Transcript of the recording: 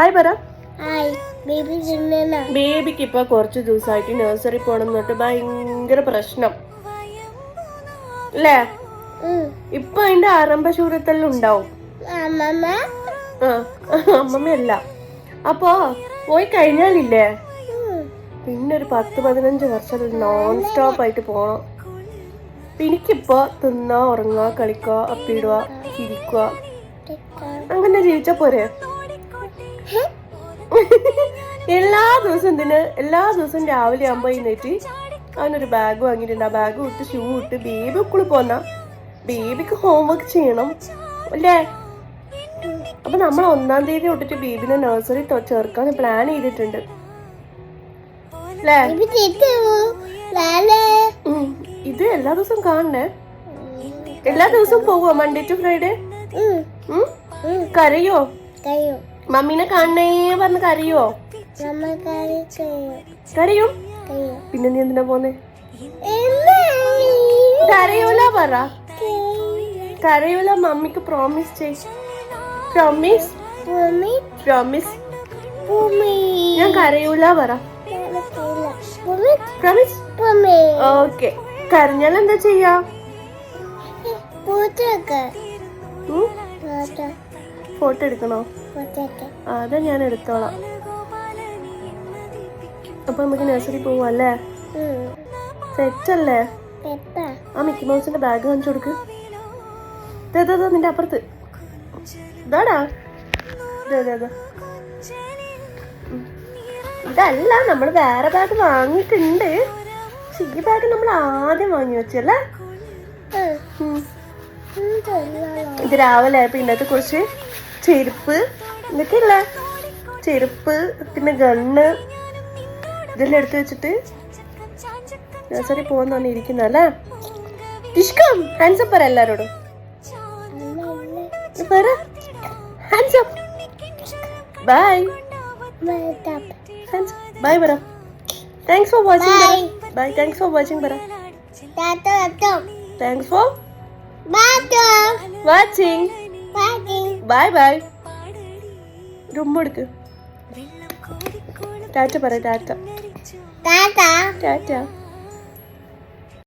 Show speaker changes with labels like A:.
A: Hi പറ.
B: ബേബിക്ക്
A: ഇപ്പൊ കുറച്ച് ദിവസമായിട്ട് നഴ്സറി പോണം എന്നിട്ട് ഭയങ്കര പ്രശ്നം അല്ലേ? ഇപ്പൊ അതിന്റെ ആരംഭശൂരത്തെല്ലാം ഉണ്ടാവും. അമ്മമ്മയല്ല. അപ്പൊ പോയി കഴിഞ്ഞാലില്ലേ പിന്നെ ഒരു 10-15 വർഷം നോൺ സ്റ്റോപ്പ് ആയിട്ട് പോണം. എനിക്കിപ്പോ തിന്നാ, ഉറങ്ങുക, കളിക്കുക, അപ്പിടുക, ചിരിക്കുക, അങ്ങനെ ജീവിച്ച പോരെ? എല്ലാ ദിവസവും രാവിലെ ആകുമ്പോ എഴുന്നേറ്റ് അവനൊരു ബാഗ് വാങ്ങിയിട്ടുണ്ട്. ആ ബാഗ് ഇട്ട് ഷൂ ഇട്ട് ബേബി സ്കൂളിൽ പോന്ന ബേബിക്ക് ഹോംവർക്ക് ചെയ്യണം അല്ലേ? അപ്പൊ നമ്മൾ 1-ാം തീയതി തൊട്ടിട്ട് ബേബിനെ നഴ്സറി ചേർക്കാൻ പ്ലാൻ ചെയ്തിട്ടുണ്ട് അല്ലേ? ഇത് എല്ലാ ദിവസവും കാണണേ. എല്ലാ ദിവസവും പോവോ മൺഡേ ടു ഫ്രൈഡേ? കരയോ? മമ്മീനെ കാണണേ പറഞ്ഞ് കരയോ? കരയും. പിന്നെ നീ എന്തിനാ പോന്നെ? കരയൂല പറ. കരയൂല. മമ്മിക്ക് പ്രോമിസ് ചെയ്. പ്രോമിസ്. ഞാൻ കരയൂല പറ. പ്രോമിസ്. ഓക്കെ. കരഞ്ഞാൽ എന്താ ചെയ്യാ? ഫോട്ടോ എടുക്കണോ? അതാ ഞാൻ എടുത്തോളാം. അപ്പൊ നമുക്ക് നഴ്സറി പോവല്ലേ? സെറ്റല്ലേ? ആ മിക്കി മൗസിന്റെ ബാഗ് കാണിച്ചു കൊടുക്ക്. നിന്റെ അപ്പുറത്ത് ഇതാടാ. ഇതല്ല, നമ്മൾ വേറെ ബാഗ് വാങ്ങിയിട്ടുണ്ട്. പക്ഷെ ഈ ബാഗ് നമ്മൾ ആദ്യം വാങ്ങി വെച്ചല്ലേ? ഇത് രാവിലെ ആയപ്പോ ഇതിനകത്ത് കുറച്ച് ചെരുപ്പ് ഇതൊക്കെയല്ലേ? ചെരുപ്പ്, പിന്നെ ഗണ്ണ് ഇതെല്ലാം എടുത്ത് വെച്ചിട്ട് നഴ്സറി പോകുന്നാണ് ഇരിക്കുന്നല്ലേ? ഇഷ്കം ഹാൻഡ്സപ്പ് പറ എല്ലാരോടും. പറ ഹാൻഡ്സപ്പ്. ബൈ ബൈ പറ. Thanks for watching. Bye. Thanks for watching പറ. Thanks for watching. Bye bye. ഉമ്മ എടുക്ക്. ടാറ്റ പറ. ടാറ്റ.